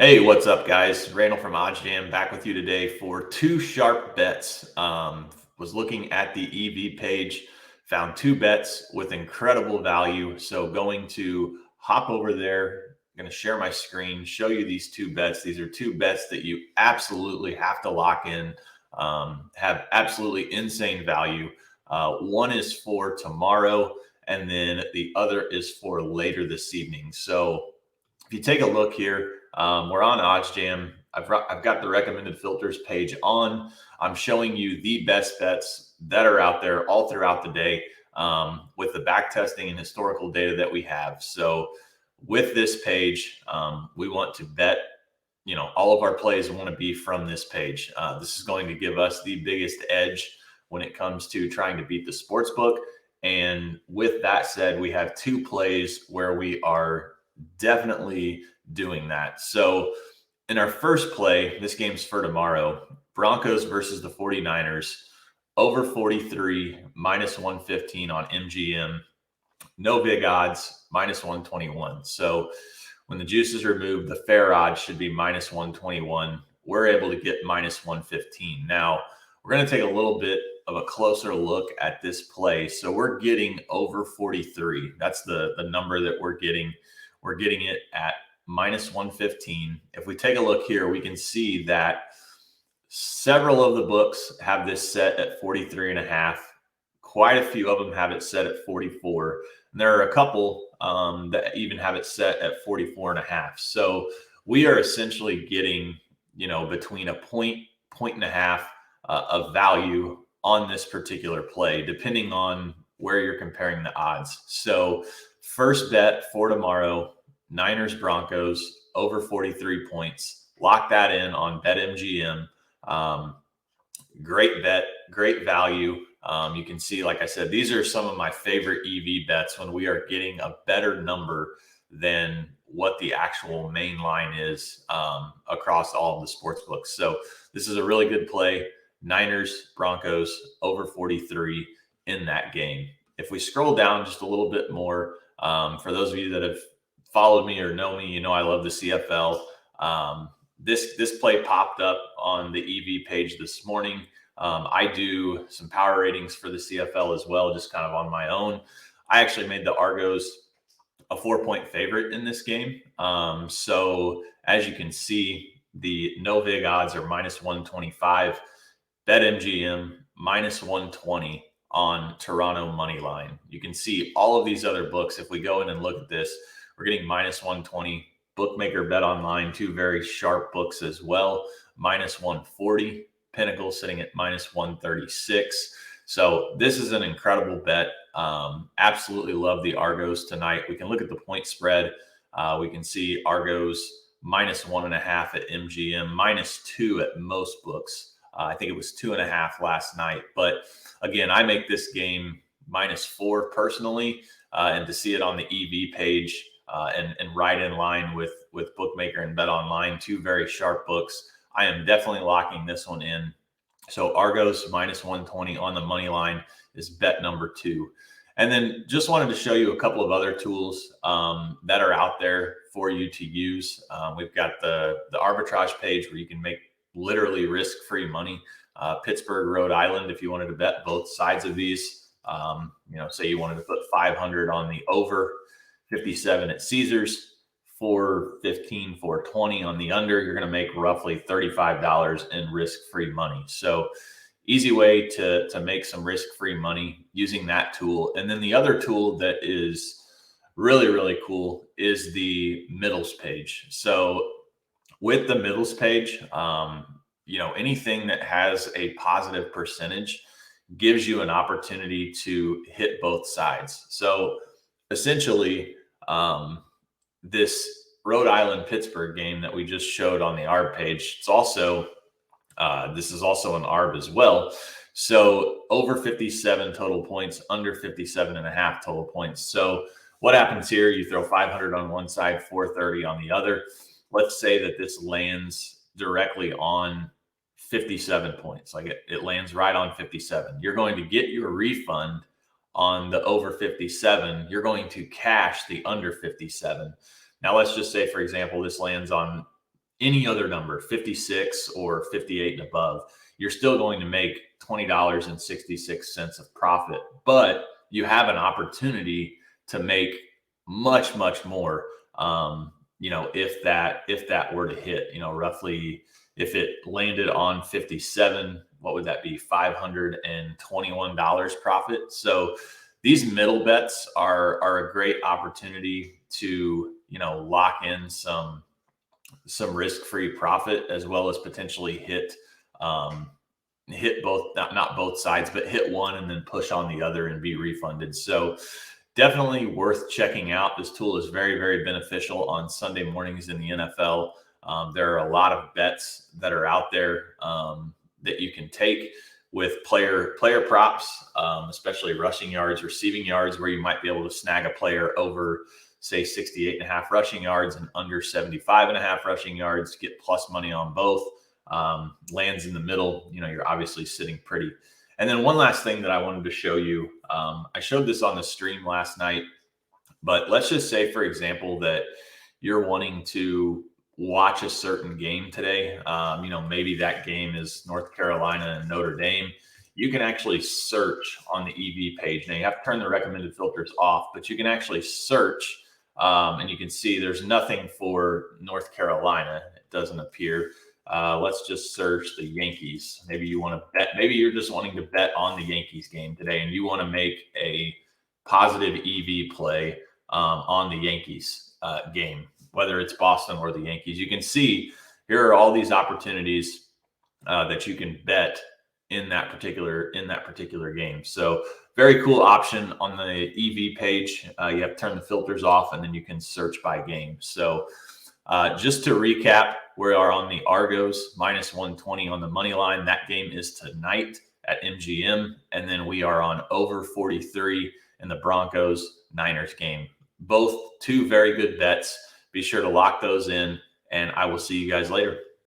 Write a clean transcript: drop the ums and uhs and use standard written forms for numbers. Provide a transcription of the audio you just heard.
Hey, what's up, guys? Randall from OddsJam back with you today for two sharp bets. Was looking at the EV page, found two bets with incredible value. So going to hop over there, going to share my screen, show you these two bets. These are two bets that you absolutely have to lock in, have absolutely insane value. One is for tomorrow, and then the other is for later this evening. So if you take a look here, we're on OddsJam. I've got the recommended filters page on. I'm showing you the best bets that are out there all throughout the day with the back testing and historical data that we have. So with this page, we want to bet, all of our plays want to be from this page. This is going to give us the biggest edge when it comes to trying to beat the sports book. And with that said, we have two plays where we are definitely doing that. So in our first play, this game's for tomorrow, Broncos versus the 49ers, over 43, minus 115 on MGM, no big odds, minus 121. So when the juice is removed, the fair odds should be minus 121. We're able to get minus 115. Now, we're going to take a little bit of a closer look at this play. So we're getting over 43. That's the number that we're getting. We're getting it at minus 115. If we take a look here, we can see that several of the books have this set at 43 and a half. Quite a few of them have it set at 44. And there are a couple that even have it set at 44 and a half. So we are essentially getting, between a point and a half of value on this particular play, depending on where you're comparing the odds. So first bet for tomorrow, Niners Broncos over 43 points. Lock that in on BetMGM. Great bet, great value. You can see, like I said, these are some of my favorite EV bets when we are getting a better number than what the actual main line is across all of the sports books. So this is a really good play. Niners, Broncos over 43 in that game. If we scroll down just a little bit more, for those of you that have followed me or know me, I love the CFL. This play popped up on the EV page this morning. I do some power ratings for the CFL as well, just kind of on my own. I actually made the Argos a 4-point favorite in this game. So as you can see, the no vig odds are minus 125. BetMGM minus 120 on Toronto money line. You can see all of these other books. If we go in and look at this, we're getting minus 120. Bookmaker Bet Online, two very sharp books as well, minus 140. Pinnacle sitting at minus 136. So this is an incredible bet. Absolutely love the Argos tonight. We can look at the point spread. We can see Argos minus 1.5 at MGM, minus 2 at most books. I think it was 2.5 last night. But again, I make this game minus 4 personally, and to see it on the EV page and right in line with Bookmaker and Bet Online, two very sharp books. I am definitely locking this one in. So Argos minus 120 on the money line is bet number 2. And then just wanted to show you a couple of other tools that are out there for you to use. We've got the arbitrage page where you can make literally risk-free money. Pittsburgh, Rhode Island, if you wanted to bet both sides of these, say you wanted to put 500 on the over 57 at Caesars, 415, 420 on the under, you're going to make roughly $35 in risk-free money. So easy way to make some risk-free money using that tool. And then the other tool that is really, really cool is the middles page. So with the middles page, anything that has a positive percentage gives you an opportunity to hit both sides. So essentially, this Rhode Island Pittsburgh game that we just showed on the ARB page, it's also this is also an ARB as well. So over 57 total points, under 57.5 total points. So what happens here? You throw 500 on one side, 430 on the other. Let's say that this lands directly on 57 points, like it lands right on 57. You're going to get your refund on the over 57. You're going to cash the under 57. Now, let's just say, for example, this lands on any other number, 56 or 58 and above, you're still going to make $20.66 of profit, but you have an opportunity to make much, much more. If that were to hit, roughly, if it landed on 57, what would that be? $521 profit. So these middle bets are a great opportunity to, lock in some risk-free profit, as well as potentially hit both, not both sides, but hit one and then push on the other and be refunded. So definitely worth checking out. This tool is very, very beneficial on Sunday mornings in the NFL. There are a lot of bets that are out there that you can take with player props, especially rushing yards, receiving yards, where you might be able to snag a player over, say, 68.5 rushing yards and under 75.5 rushing yards, get plus money on both. Lands in the middle, you're obviously sitting pretty. And then one last thing that I wanted to show you, I showed this on the stream last night, but let's just say, for example, that you're wanting to watch a certain game today. Maybe that game is North Carolina and Notre Dame. You can actually search on the EV page. Now, you have to turn the recommended filters off, but you can actually search, and you can see there's nothing for North Carolina. It doesn't appear. Let's just search the Yankees. Maybe you want to bet. Maybe you're just wanting to bet on the Yankees game today, and you want to make a positive EV play on the Yankees game, whether it's Boston or the Yankees. You can see here are all these opportunities that you can bet in that particular game. So very cool option on the EV page. You have to turn the filters off, and then you can search by game. So just to recap, we are on the Argos minus 120 on the money line. That game is tonight at MGM. And then we are on over 43 in the Broncos Niners game. Both two very good bets. Be sure to lock those in, and I will see you guys later.